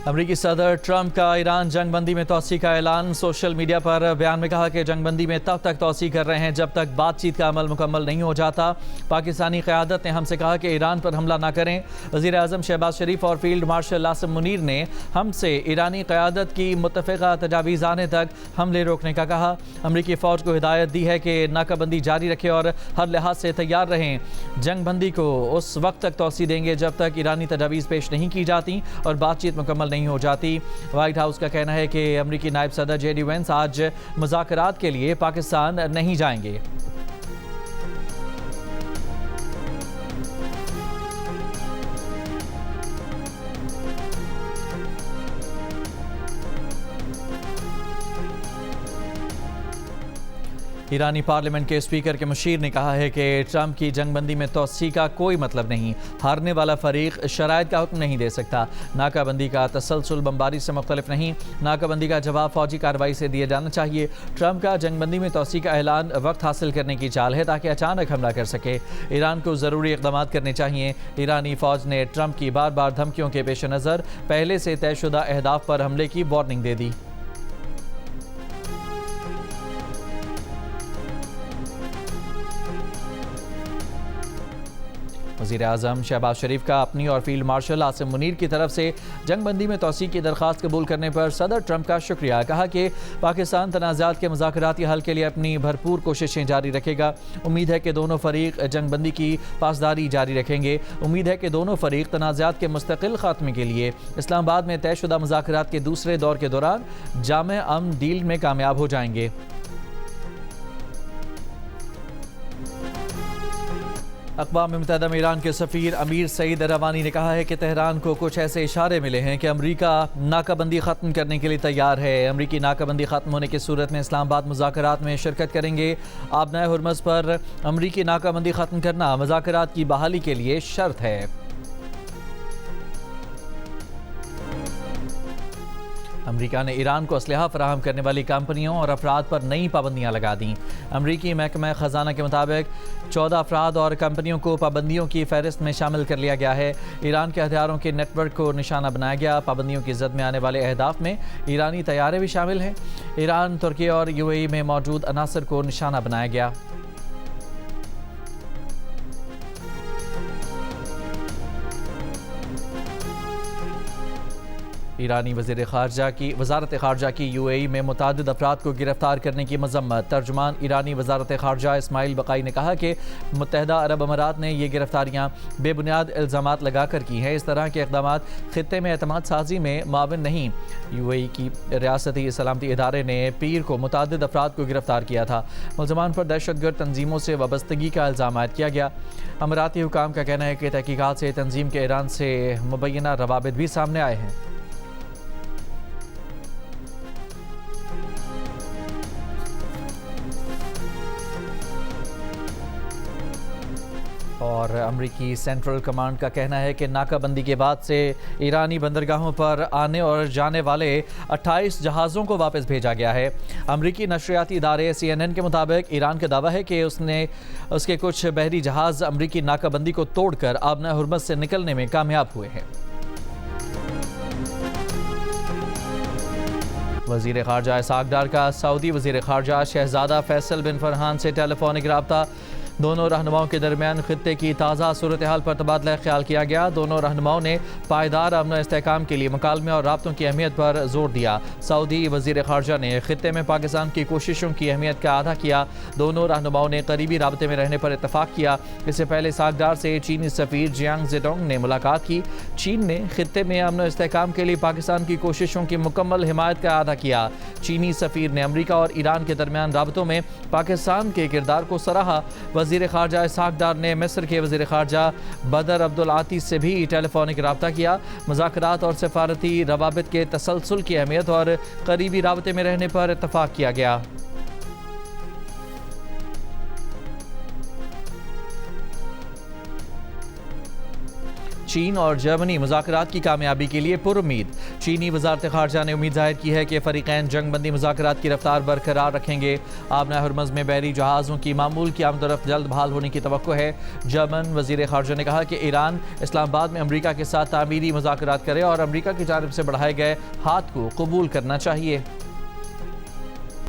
अमरीकी सदर ट्रंप का ईरान जंगबंदी में तोसी का ऐलान। सोशल मीडिया पर बयान में कहा कि जंगबंदी में तब तक तोसी कर रहे हैं जब तक बातचीत का अमल मुकम्मल नहीं हो जाता। पाकिस्तानी क़यादत ने हमसे कहा कि ईरान पर हमला ना करें। वज़ीर आज़म शहबाज शरीफ और फील्ड मार्शल आसिम मुनीर ने हमसे ईरानी क़यादत की मुत्तफ़िक़ा तजावीज़ आने तक हमले रोकने का कहा। अमरीकी फ़ौज को हिदायत दी है कि नाकाबंदी जारी रखें और हर लिहाज से तैयार रहें। जंगबंदी को उस वक्त तक तोसी देंगे जब तक ईरानी तजावीज़ पेश नहीं की जाती और बातचीत मुकम्मल नहीं हो जाती। व्हाइट हाउस का कहना है कि अमरीकी नायब सदर जेडी वेंस आज मुज़ाकरात के लिए पाकिस्तान नहीं जाएंगे। ईरानी पार्लियामेंट के स्पीकर के मुशीर ने कहा है कि ट्रंप की जंगबंदी में तोसी का कोई मतलब नहीं। हारने वाला फरीक शराइत का हुक्म नहीं दे सकता। नाकाबंदी का तसलसल बमबारी से मुख्तलिफ नहीं। नाकाबंदी का जवाब फौजी कार्रवाई से दिया जाना चाहिए। ट्रंप का जंगबंदी में तोसी का ऐलान वक्त हासिल करने की चाल है ताकि अचानक हमला कर सके। ईरान को ज़रूरी इक़दाम करने चाहिए। ईरानी फ़ौज ने ट्रंप की बार बार धमकियों के पेश नज़र पहले से तयशुदा अहदाफ पर हमले की वार्निंग दे दी। वज़ीर आज़म शहबाज शरीफ का अपनी और फील्ड मार्शल आसिम मुनीर की तरफ से जंगबंदी में तोसी की दरख्वास्त कबूल करने पर सदर ट्रंप का शुक्रिया। कहा कि पाकिस्तान तनाज़ात के मुज़ाकराती हल के लिए अपनी भरपूर कोशिशें जारी रखेगा। उम्मीद है कि दोनों फरीक जंगबंदी की पासदारी जारी रखेंगे। उम्मीद है कि दोनों फरीक तनाज़ात के मुस्तकिल खात्मे के लिए इस्लामाबाद में तयशुदा मुज़ाकरात के दूसरे दौर के दौरान जामे अमन डील में कामयाब हो जाएंगे। अक़वाम मुत्तहिदा में ईरान के सफ़ीर अमीर सईद रवानी ने कहा है कि तेहरान को कुछ ऐसे इशारे मिले हैं कि अमरीका नाकाबंदी ख़त्म करने के लिए तैयार है। अमरीकी नाकाबंदी ख़त्म होने की सूरत में इस्लामाबाद मुज़ाकरात में शिरकत करेंगे। आबनाए हुर्मज़ पर अमरीकी नाकाबंदी ख़त्म करना मुज़ाकरात की बहाली के लिए शर्त है। अमरीका ने ईरान को असलहा फराहम करने वाली कंपनियों और अफराद पर नई पाबंदियां लगा दी। अमरीकी महकमा ख़जाना के मुताबिक 14 अफराद और कंपनियों को पाबंदियों की फहरिस्त में शामिल कर लिया गया है। ईरान के हथियारों के नेटवर्क को निशाना बनाया गया। पाबंदियों की जद में आने वाले अहदाफ में ईरानी तैयारे भी शामिल हैं। ईरान, तुर्की और UAE में मौजूद अनासर को निशाना बनाया गया। ईरानी वज़ारत ख़ारजा की UAE में मुतादिद अफराद को गिरफ्तार करने की मज़म्मत। तर्जुमान ईरानी वज़ारत ख़ारजा इस्माइल बक़ाई ने कहा कि मुत्तहिदा अरब अमारात ने ये गिरफ्तारियाँ बेबुनियाद इल्ज़ामात लगा कर की हैं। इस तरह के इक़दाम ख़ित्ते में एतमाद साजी में माविन नहीं। UAE की रियासती सलामती इदारे ने पीर को मुतादिद अफराद को गिरफ्तार किया था। मुल्ज़मान पर दहशतगर्द तंजीमों से वाबस्तगी का इल्ज़ाम आयद किया गया। अमाराती हुकाम का कहना है कि तहकीकात से तंजीम के ईरान से मुबैना रवाबित भी सामने आए हैं। और अमरीकी सेंट्रल कमांड का कहना है कि नाकाबंदी के बाद से ईरानी बंदरगाहों पर आने और जाने वाले 28 जहाज़ों को वापस भेजा गया है। अमरीकी नशरियाती इदारे CNN के मुताबिक ईरान का दावा है कि उसके कुछ बहरी जहाज़ अमरीकी नाकाबंदी को तोड़कर आबना हुर्मज़ से निकलने में कामयाब हुए हैं। वज़ीर ख़ारजा इसहाक़ डार का सऊदी वज़ीर ख़ारजा शहज़ादा फैसल बिन फरहान से टेलीफोनिक रब्ता। दोनों रहनुमाओं के दरमियान खित्ते की ताज़ा सूरत हाल पर तबादला ख्याल किया गया। दोनों रहनुमाओं ने पायदार अमन और इस्तेहकाम के लिए मुकालमे और राब्तों की अहमियत पर जोर दिया। सऊदी वज़ीर ख़ारजा ने खित्ते में पाकिस्तान की कोशिशों की अहमियत का अदा किया। दोनों रहनुमाओं ने करीबी राब्ते में रहने पर इत्तफाक किया। इससे पहले इसहाक़ डार से चीनी सफ़ीर जियांग ज़ेडोंग ने मुलाकात की। चीन ने खित्ते में अमन और इस्तेहकाम के लिए पाकिस्तान की कोशिशों की मुकम्मल हिमायत का अदा किया। चीनी सफ़ीर ने अमरीका और ईरान के दरमियान राब्तों में पाकिस्तान के किरदार को सराहा। वज़ीर ख़ारजा इसहाक़ डार ने मिस्र के वज़ीर ख़ारजा बदर अब्दुल आती से भी टेलीफोनिक रब्ता किया। मुज़ाकरात और सफ़ारती रवाबित के तसलसल की अहमियत और करीबी राबते में रहने पर इत्तफ़ाक़ किया गया। चीन और जर्मनी मुज़ाकरात की कामयाबी के लिए पुरुम्मीद। चीनी वज़ारत ख़ारजा ने उम्मीद जाहिर की है कि फ़रीक़ैन जंग बंदी मुज़ाकरात की रफ्तार बरकरार रखेंगे। आबना हरमज़ में बहरी जहाज़ों की मामूल की आमदोरफ्त जल्द बहाल होने की तवक्को है। जर्मन वज़ीर ख़ारजा ने कहा कि ईरान इस्लामाबाद में अमरीका के साथ तामीरी मुज़ाकरात करे और अमरीका की जानिब से बढ़ाए गए हाथ को कबूल करना चाहिए।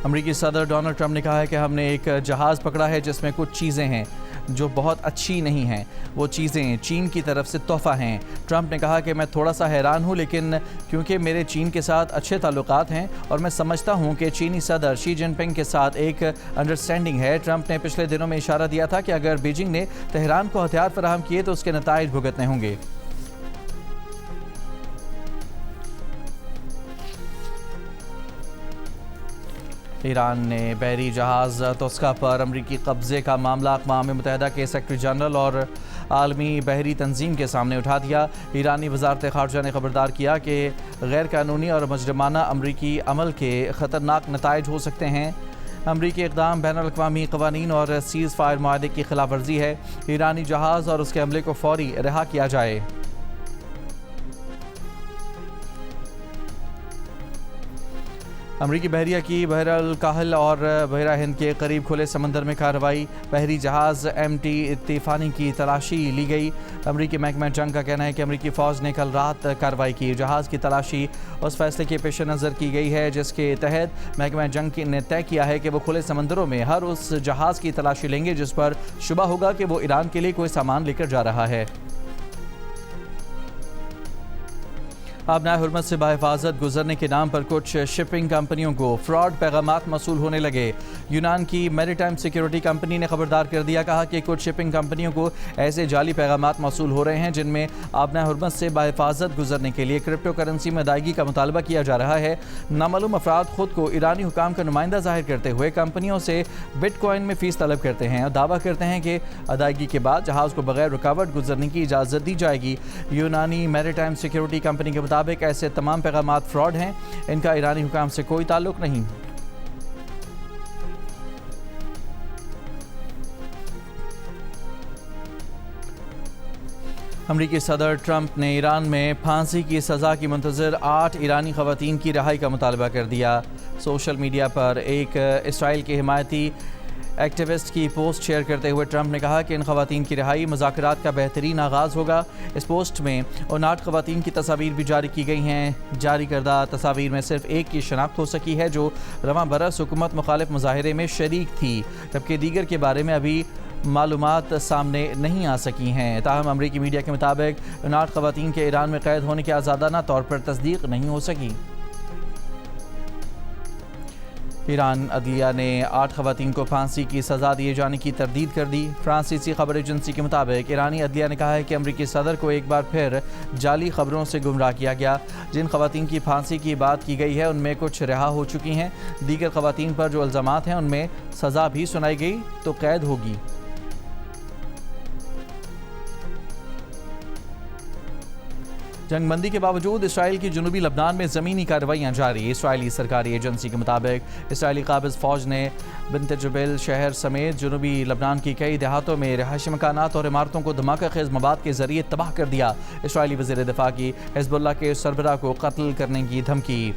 अमरीकी सदर डोनाल्ड ट्रंप ने कहा है कि हमने एक जहाज़ पकड़ा है जिसमें कुछ चीज़ें हैं जो बहुत अच्छी नहीं हैं। वो चीज़ें चीन की तरफ से तोहफ़ा हैं। ट्रंप ने कहा कि मैं थोड़ा सा हैरान हूँ, लेकिन क्योंकि मेरे चीन के साथ अच्छे ताल्लुकात हैं और मैं समझता हूँ कि चीनी सदर शी जिनपिंग के साथ एक अंडरस्टैंडिंग है। ट्रंप ने पिछले दिनों में इशारा दिया था कि अगर बीजिंग ने तेहरान को हथियार फराहम किए तो उसके नताइज भुगतने होंगे। ईरान ने बहरी जहाज़ तोस्का पर अमरीकी कब्ज़े का मामला अक़वाम मुत्तहिदा के सेक्रेटरी जनरल और आलमी बहरी तंजीम के सामने उठा दिया। ईरानी वज़ारत ख़ारजा ने खबरदार किया कि गैर कानूनी और मुजरिमाना अमरीकी अमल के ख़तरनाक नताइज हो सकते हैं। अमरीकी इक़दाम बैनुल-अक़वामी क़वानीन और सीज़ फायर मुआहदे की खिलाफ वर्जी है। ईरानी जहाज़ और उसके अमले को फ़ौरी रिहा किया जाए। अमरीकी बहरिया की बहरल काहल और बहरा हिंद के करीब खुले समंदर में कार्रवाई। बहरी जहाज़ MT इत्तीफ़ानी की तलाशी ली गई। अमरीकी महकमा जंग का कहना है कि अमरीकी फ़ौज ने कल रात कार्रवाई की। जहाज़ की तलाशी उस फैसले के पेश नज़र की गई है जिसके तहत महकमा जंग ने तय किया है कि वो खुले समंदरों में हर उस जहाज़ की तलाशी लेंगे जिस पर शुबा होगा कि वो ईरान के लिए कोई सामान लेकर जा रहा है। आबना हुर्मत से बाहिफाजत गुजरने के नाम पर कुछ शिपिंग कंपनियों को फ्रॉड पैगामात मसूल होने लगे। यूनान की मैरीटाइम सिक्योरिटी कंपनी ने खबरदार कर दिया, कहा कि कुछ शिपिंग कंपनियों को ऐसे जाली पैगामात मसूल हो रहे हैं जिनमें आबना हुर्मत से बाहिफाजत गुजरने के लिए क्रिप्टो करेंसी में अदायगी का मुतालबा किया जा रहा है। नामालूम अफराद खुद को ईरानी हुकाम का नुमाइंदा जाहिर करते हुए कंपनियों से बिटकॉइन में फ़ीस तलब करते हैं और दावा करते हैं कि अदायगी के बाद जहाज़ को बगैर रुकावट गुजरने की इजाज़त दी जाएगी। यूनानी मैरीटाइम सिक्योरिटी कंपनी के मुताबिक ऐसे तमाम पैगामात फ्रॉड हैं, इनका ईरानी हुकाम से कोई ताल्लुक नहीं। अमरीकी सदर ट्रंप ने ईरान में फांसी की सज़ा की मुंतज़र 8 ईरानी ख़वातीन की रिहाई का मुतालबा कर दिया। सोशल मीडिया पर एक इसराइल के हिमायती एक्टिविस्ट की पोस्ट शेयर करते हुए ट्रंप ने कहा कि इन ख़वातीन की रिहाई मुज़ाकरात का बेहतरीन आगाज़ होगा। इस पोस्ट में उन 8 ख़वातीन की तस्वीर भी जारी की गई हैं। जारी करदा तस्वीर में सिर्फ एक की शनाख्त हो सकी है जो रवां बरस हुकूमत मुखालिफ मुजाहिरे में शरीक थी, जबकि दीगर के बारे में अभी मालूमात सामने नहीं आ सकी हैं। ताहम अमरीकी मीडिया के मुताबिक इन 8 ख़वातीन के ईरान में कैद होने की आज़ादाना तौर पर तस्दीक नहीं हो सकी। ईरान अदलिया ने 8 ख़वातीन को फांसी की सज़ा दिए जाने की तरदीद कर दी। फ्रांसीसी खबर एजेंसी के मुताबिक ईरानी अदलिया ने कहा है कि अमरीकी सदर को एक बार फिर जाली खबरों से गुमराह किया गया। जिन ख़वातीन की फांसी की बात की गई है उनमें कुछ रिहा हो चुकी हैं। दीगर ख़वातीन पर जो इल्ज़ामात हैं उनमें सज़ा भी सुनाई गई तो कैद होगी। जंगबंदी के बावजूद इसराइल की जनूबी लबनान में ज़मीनी कार्रवाइयाँ जारी। इसराइली सरकारी एजेंसी के मुताबिक इसराइली काबिज़ फ़ौज ने बिन्त जुबैल शहर समेत जनूबी लबनान की कई देहातों में रहायशी मकानात और इमारतों को धमाका खेज़ मवाद के ज़रिए तबाह कर दिया। इसराइली वज़ीर दिफ़ा की हिज़्बुल्लाह के सरबराह को कत्ल करने की धमकी।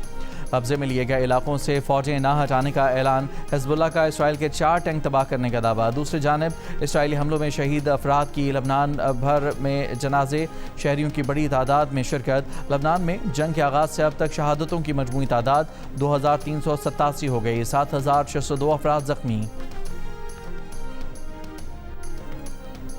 कब्जे में लिए गए इलाकों से फ़ौजें ना हटाने का ऐलान। हिज़्बुल्लाह का इसराइल के 4 टैंक तबाह करने का दावा। दूसरी जानिब इसराइली हमलों में शहीद अफराद की लबनान भर में जनाजे, शहरियों की बड़ी तादाद में शिरकत। लबनान में जंग के आगाज़ से अब तक शहादतों की मजमूई तादाद 2387 हो गई। 7602 अफराद ज़ख्मी।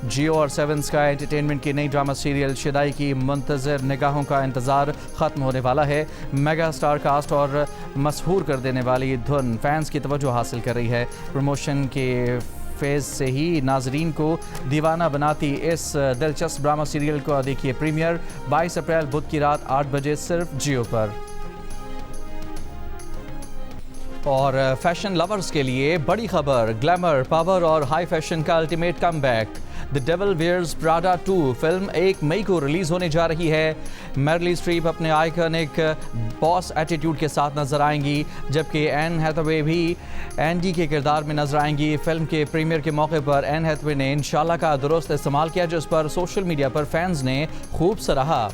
जियो और 7 स्काई एंटरटेनमेंट की नई ड्रामा सीरियल शिदाई की मुंतज़र निगाहों का इंतज़ार ख़त्म होने वाला है। मेगा स्टार कास्ट और मशहूर कर देने वाली धुन फैंस की तवज्जो हासिल कर रही है। प्रमोशन के फेज़ से ही नाजरीन को दीवाना बनाती इस दिलचस्प ड्रामा सीरियल को देखिए प्रीमियर 22 अप्रैल बुध की रात 8 बजे सिर्फ जियो पर। और फैशन लवर्स के लिए बड़ी खबर, ग्लैमर, पावर और हाई फैशन का ultimate comeback. The devil wears Prada 2 film 1 मई को रिलीज होने जा रही है। मेरिल स्ट्रीप अपने आइकॉनिक बॉस एटीट्यूड के साथ नजर आएंगी, जबकि एन हैथवे भी एंडी के किरदार में नजर आएंगी। फिल्म के प्रीमियर के मौके पर एन हैथवे ने इंशाल्लाह का दुरुस्त इस्तेमाल किया, जिस पर सोशल मीडिया पर फैंस ने खूब सराहा।